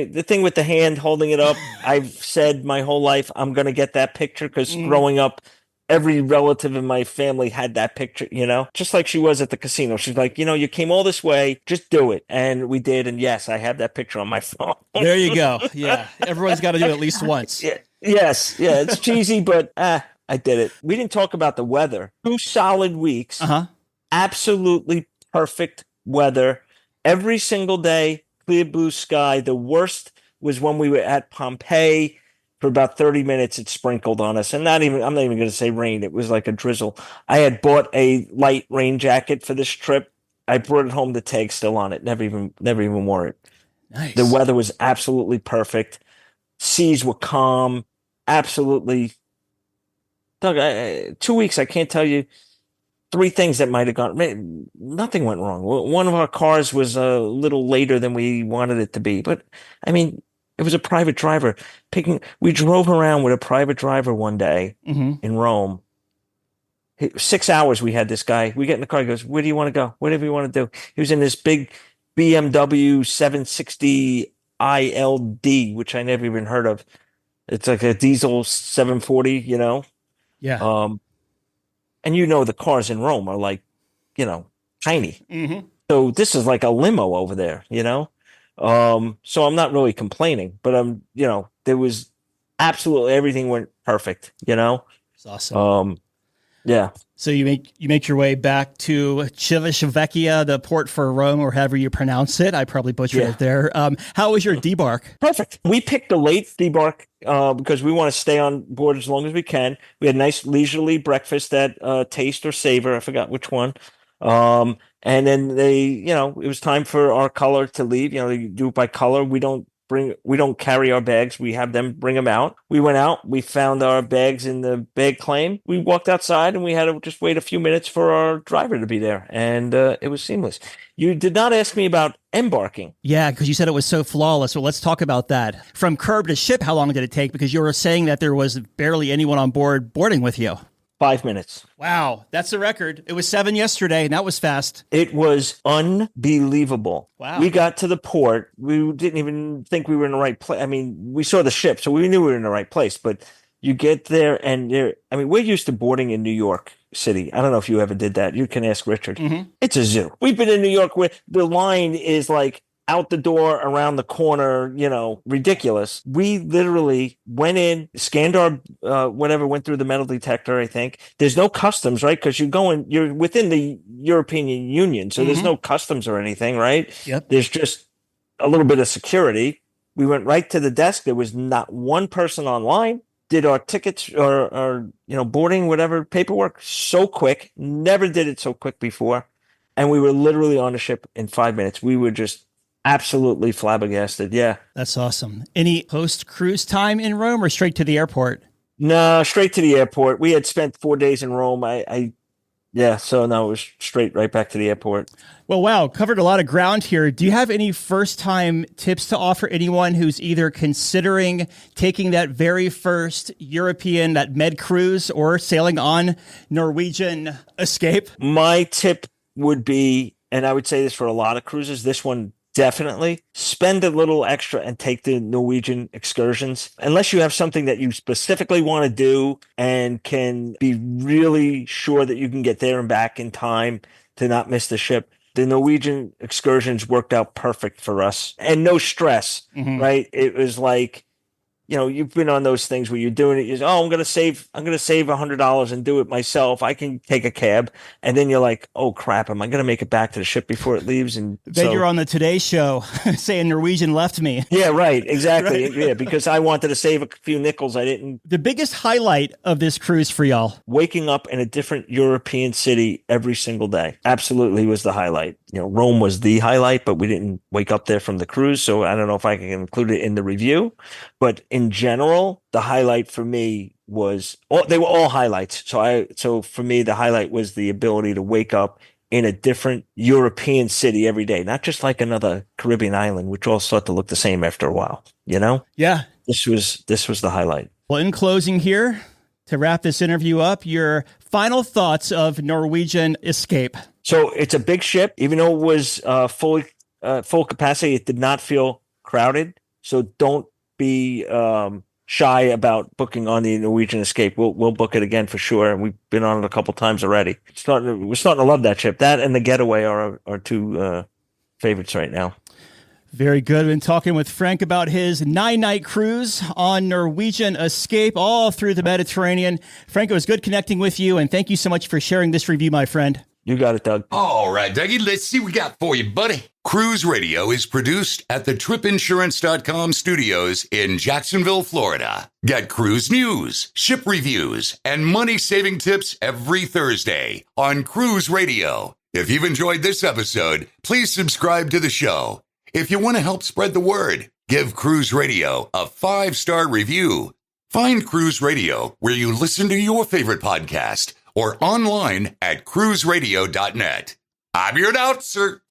The thing with the hand holding it up, I've said my whole life I'm going to get that picture because growing up, every relative in my family had that picture, just like she was at the casino. She's like, you came all this way, just do it. And we did. And yes, I have that picture on my phone. There you go. Yeah. Everyone's got to do it at least once. Yeah. Yes. Yeah. It's cheesy, but I did it. We didn't talk about the weather. 2 solid weeks. Uh-huh. Absolutely perfect weather. every single day, clear blue sky. The worst was when we were at Pompeii. For about 30 minutes, it sprinkled on us, and I'm not even going to say rain. It was like a drizzle. I had bought a light rain jacket for this trip. I brought it home. The tag's still on it. Never even wore it. Nice. The weather was absolutely perfect. Seas were calm. Absolutely. Doug, 2 weeks, I can't tell you 3 things that might have gone. Nothing went wrong. One of our cars was a little later than we wanted it to be, but I mean, it was a private driver we drove around with a private driver one day in Rome. 6 hours we had this guy. We get in the car, he goes, "Where do you want to go? Whatever you want to do." He was in this big BMW 760 ILD, which I never even heard of. It's like a diesel 740, Yeah. And the cars in Rome are like, tiny. Mm-hmm. So this is like a limo over there, So I'm not really complaining, but there was absolutely everything went perfect, It's awesome. Yeah. So you make your way back to Civitavecchia, the port for Rome, or however you pronounce it. I probably butchered it there. How was your debark? Perfect. We picked a late debark because we want to stay on board as long as we can. We had a nice leisurely breakfast at Taste or Savor. I forgot which one. And then it was time for our color to leave. You do it by color. We don't carry our bags. We have them bring them out. We went out. We found our bags in the bag claim. We walked outside and we had to just wait a few minutes for our driver to be there. And it was seamless. You did not ask me about embarking. Yeah, because you said it was so flawless. So let's talk about that. From curb to ship, how long did it take? Because you were saying that there was barely anyone on board boarding with you. 5 minutes. Wow, that's the record. It was 7 yesterday, and that was fast. It was unbelievable. Wow. We got to the port. We didn't even think we were in the right place. I mean, we saw the ship, so we knew we were in the right place. But you get there, and we're used to boarding in New York City. I don't know if you ever did that. You can ask Richard. Mm-hmm. It's a zoo. We've been in New York where the line is like out the door, around the corner, ridiculous. We literally went in, scanned our went through the metal detector, I think. There's no customs, right? Because you're within the European Union, so there's no customs or anything, right? Yep. There's just a little bit of security. We went right to the desk. There was not one person online. Did our tickets or boarding, whatever, paperwork so quick. Never did it so quick before. And we were literally on the ship in 5 minutes. We were just absolutely flabbergasted. Yeah. That's awesome. Any post-cruise time in Rome or straight to the airport? No, straight to the airport. We had spent 4 days in Rome. So no, it was straight right back to the airport. Well, wow, covered a lot of ground here. Do you have any first-time tips to offer anyone who's either considering taking that very first European, that med cruise, or sailing on Norwegian Escape? My tip would be, and I would say this for a lot of cruises, this one definitely, spend a little extra and take the Norwegian excursions. Unless you have something that you specifically want to do and can be really sure that you can get there and back in time to not miss the ship. The Norwegian excursions worked out perfect for us, and no stress, right? It was like, you've been on those things where you're doing it. I'm going to save $100 and do it myself. I can take a cab. And then you're like, oh crap, am I going to make it back to the ship before it leaves? And then you're on the Today Show saying Norwegian left me. Yeah, right. Exactly. Right? Yeah, because I wanted to save a few nickels. I didn't. The biggest highlight of this cruise for y'all? Waking up in a different European city every single day. Absolutely was the highlight. Rome was the highlight, but we didn't wake up there from the cruise. So I don't know if I can include it in the review, but in general, the highlight for me was they were all highlights. So for me, the highlight was the ability to wake up in a different European city every day, not just like another Caribbean island, which all start to look the same after a while, Yeah. This was the highlight. Well, in closing here, to wrap this interview up, your final thoughts of Norwegian Escape. So it's a big ship. Even though it was full capacity, it did not feel crowded. So don't be shy about booking on the Norwegian Escape. We'll book it again for sure. And we've been on it a couple times already. We're starting to love that ship. That and the Getaway are our two favorites right now. Very good. I've been talking with Frank about his 9-night cruise on Norwegian Escape all through the Mediterranean. Frank, it was good connecting with you, and thank you so much for sharing this review, my friend. You got it, Doug. All right, Dougie, let's see what we got for you, buddy. Cruise Radio is produced at the tripinsurance.com studios in Jacksonville, Florida. Get cruise news, ship reviews, and money-saving tips every Thursday on Cruise Radio. If you've enjoyed this episode, please subscribe to the show. If you want to help spread the word, give Cruise Radio a 5-star review. Find Cruise Radio where you listen to your favorite podcast or online at cruiseradio.net. I'm your announcer,